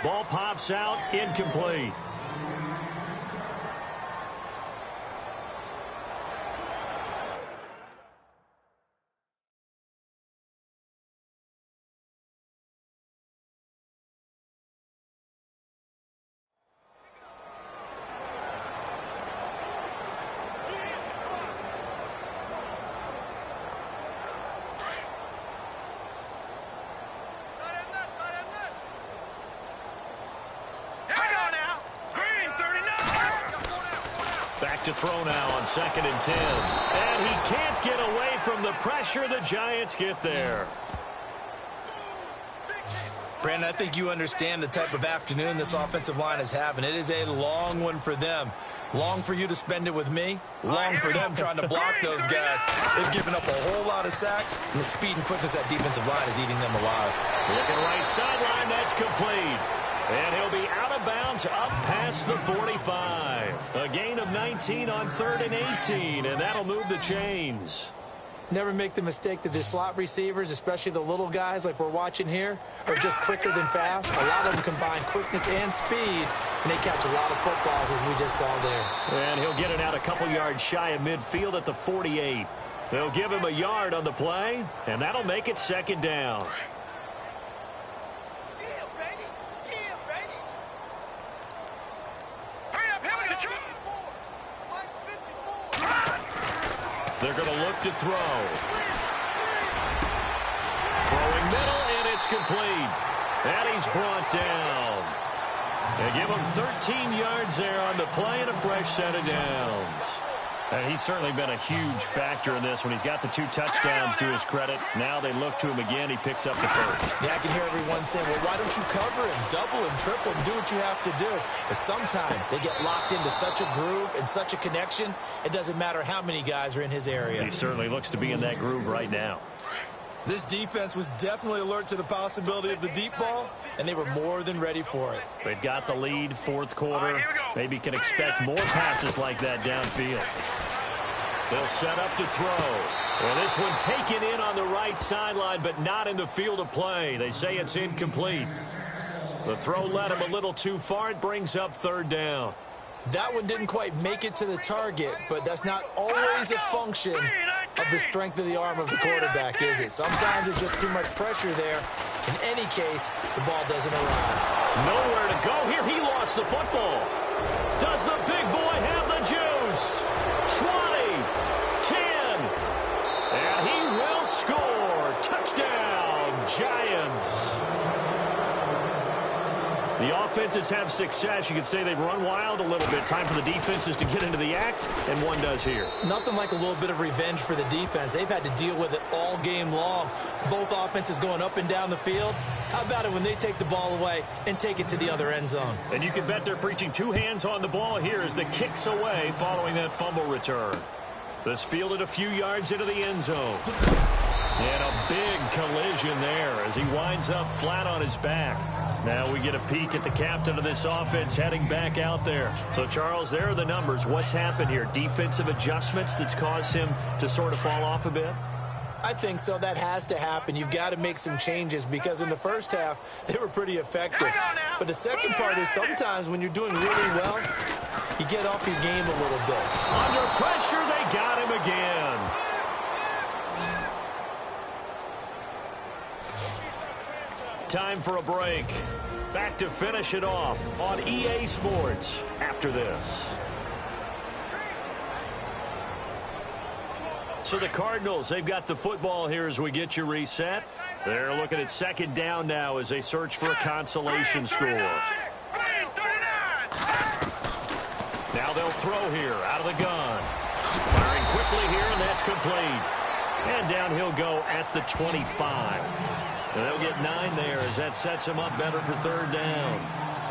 Ball pops out, incomplete. Back to throw now on 2nd and 10. And he can't get away from the pressure. The Giants get there. Brandon, I think you understand the type of afternoon this offensive line is having. It is a long one for them. Long for you to spend it with me. Long for them trying to block those guys. They've given up a whole lot of sacks, and the speed and quickness of that defensive line is eating them alive. Looking right sideline, that's complete. And he'll be out of bounds up past the 45. A gain of 19 on 3rd and 18, and that'll move the chains. Never make the mistake that the slot receivers, especially the little guys like we're watching here, are just quicker than fast. A lot of them combine quickness and speed, and they catch a lot of footballs, as we just saw there. And he'll get it out a couple yards shy of midfield at the 48. They'll give him a yard on the play, and that'll make it second down. They're going to look to throw. Throwing middle, and it's complete. And he's brought down. They give him 13 yards there on the play and a fresh set of downs. And he's certainly been a huge factor in this when he's got the 2 touchdowns to his credit. Now they look to him again. He picks up the first. Yeah, I can hear everyone saying, well, why don't you cover him, double him, triple him, do what you have to do. But sometimes they get locked into such a groove and such a connection, it doesn't matter how many guys are in his area. He certainly looks to be in that groove right now. This defense was definitely alert to the possibility of the deep ball, and they were more than ready for it. They've got the lead, fourth quarter. Maybe can expect more passes like that downfield. They'll set up to throw. Well, this one taken in on the right sideline, but not in the field of play. They say it's incomplete. The throw led him a little too far. It brings up third down. That one didn't quite make it to the target, but that's not always a function of the strength of the arm of the quarterback, is it? Sometimes there's just too much pressure there. In any case, the ball doesn't arrive. Nowhere to go here. He lost the football. Does the big boy have the juice? 20, 10, and he will score. Touchdown, Giants. The offenses have success. You could say they've run wild a little bit. Time for the defenses to get into the act, and one does here. Nothing like a little bit of revenge for the defense. They've had to deal with it all game long. Both offenses going up and down the field. How about it when they take the ball away and take it to the other end zone? And you can bet they're preaching 2 hands on the ball here as the kicks away following that fumble return. This fielded a few yards into the end zone. And a big collision there as he winds up flat on his back. Now we get a peek at the captain of this offense heading back out there. So, Charles, there are the numbers. What's happened here? Defensive adjustments that's caused him to sort of fall off a bit? I think so. That has to happen. You've got to make some changes because in the first half, they were pretty effective. But the second part is sometimes when you're doing really well, you get off your game a little bit. Under pressure, they got him again. Time for a break. Back to finish it off on EA Sports after this. So the Cardinals, they've got the football here as we get you reset. They're looking at second down now as they search for a consolation score. Now they'll throw here out of the gun. Firing quickly here, and that's complete. And down he'll go at the 25. And they'll get 9 there as that sets them up better for third down.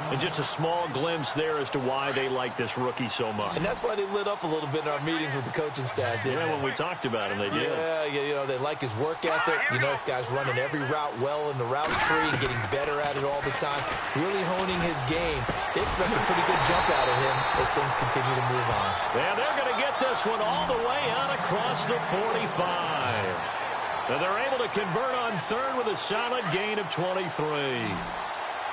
And just a small glimpse there as to why they like this rookie so much. And that's why they lit up a little bit in our meetings with the coaching staff, didn't they? When we talked about him, they did. Yeah, you know, they like his work ethic. You know, this guy's running every route well in the route tree and getting better at it all the time, really honing his game. They expect a pretty good jump out of him as things continue to move on. And they're going to get this one all the way out across the 45. And they're able to convert on third with a solid gain of 23.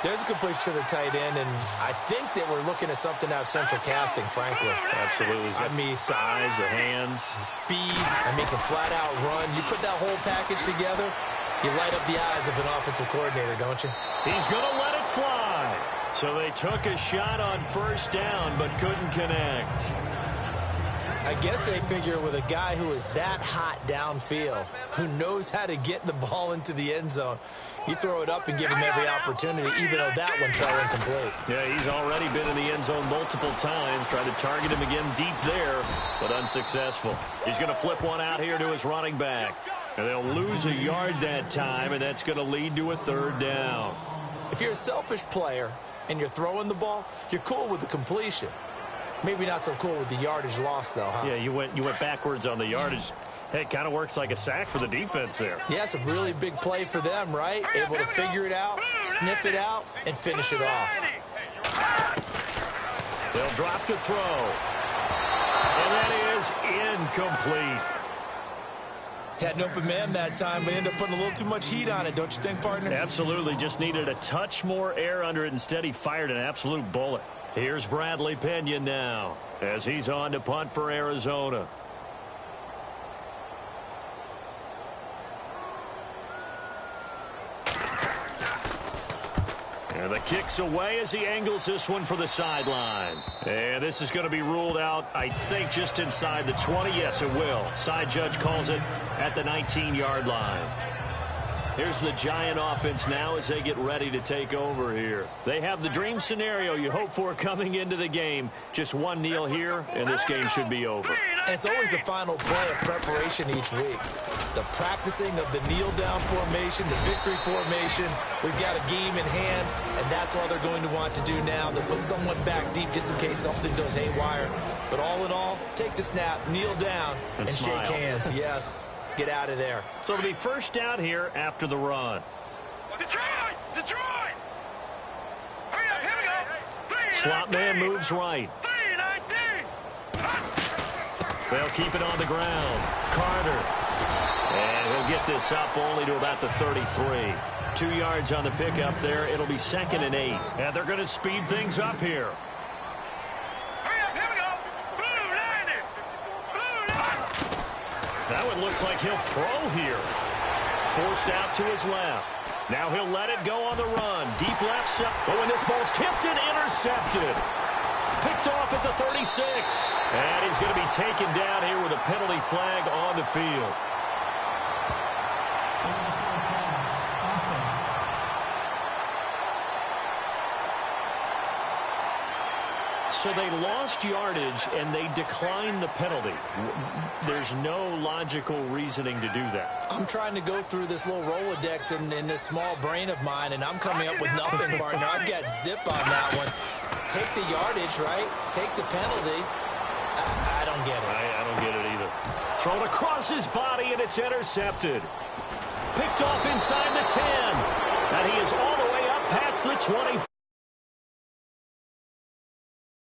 There's a completion to the tight end, and I think that we're looking at something out of central casting, frankly. Absolutely. I mean, size, the hands. Speed, I mean, can flat-out run. You put that whole package together, you light up the eyes of an offensive coordinator, don't you? He's going to let it fly. So they took a shot on first down, but couldn't connect. I guess they figure with a guy who is that hot downfield, who knows how to get the ball into the end zone, you throw it up and give him every opportunity, even though that one fell incomplete. Yeah, he's already been in the end zone multiple times, tried to target him again deep there, but unsuccessful. He's going to flip one out here to his running back. And they'll lose a yard that time, and that's going to lead to a third down. If you're a selfish player and you're throwing the ball, you're cool with the completion. Maybe not so cool with the yardage loss, though, huh? Yeah, you went backwards on the yardage. Hey, it kind of works like a sack for the defense there. Yeah, it's a really big play for them, right? Able to figure it out, sniff it out, and finish it off. They'll drop to throw. And that is incomplete. Had an open man that time, but ended up putting a little too much heat on it, don't you think, partner? Absolutely. Just needed a touch more air under it. Instead, he fired an absolute bullet. Here's Bradley Pena now as he's on to punt for Arizona. And the kick's away as he angles this one for the sideline. And this is going to be ruled out, I think, just inside the 20. Yes, it will. Side judge calls it at the 19-yard line. Here's the Giant offense now as they get ready to take over here. They have the dream scenario you hope for coming into the game. Just one kneel here, and this game should be over. And it's always the final play of preparation each week. The practicing of the kneel-down formation, the victory formation. We've got a game in hand, and that's all they're going to want to do now. They'll put someone back deep just in case something goes haywire. But all in all, take the snap, kneel down, and shake hands. Yes, get out of there. So it'll be first down here after the run. Detroit! Detroit! Hurry up, here we go! Slot man moves right. 3-19! They'll keep it on the ground. Carter. And he'll get this up only to about the 33. 2 yards on the pickup there. It'll be 2nd and 8. And they're going to speed things up here. Hurry up, here we go! Blue 90! Blue 90! That one looks like he'll throw here. Forced out to his left. Now he'll let it go on the run. Deep left side. Oh, and this ball's tipped and intercepted. Picked off at the 36. And he's going to be taken down here with a penalty flag on the field. So they lost yardage, and they declined the penalty. There's no logical reasoning to do that. I'm trying to go through this little Rolodex in this small brain of mine, and I'm coming up with nothing, partner. I've got zip on that one. Take the yardage, right? Take the penalty. I don't get it. I don't get it either. Thrown across his body, and it's intercepted. Picked off inside the 10. And he is all the way up past the 20.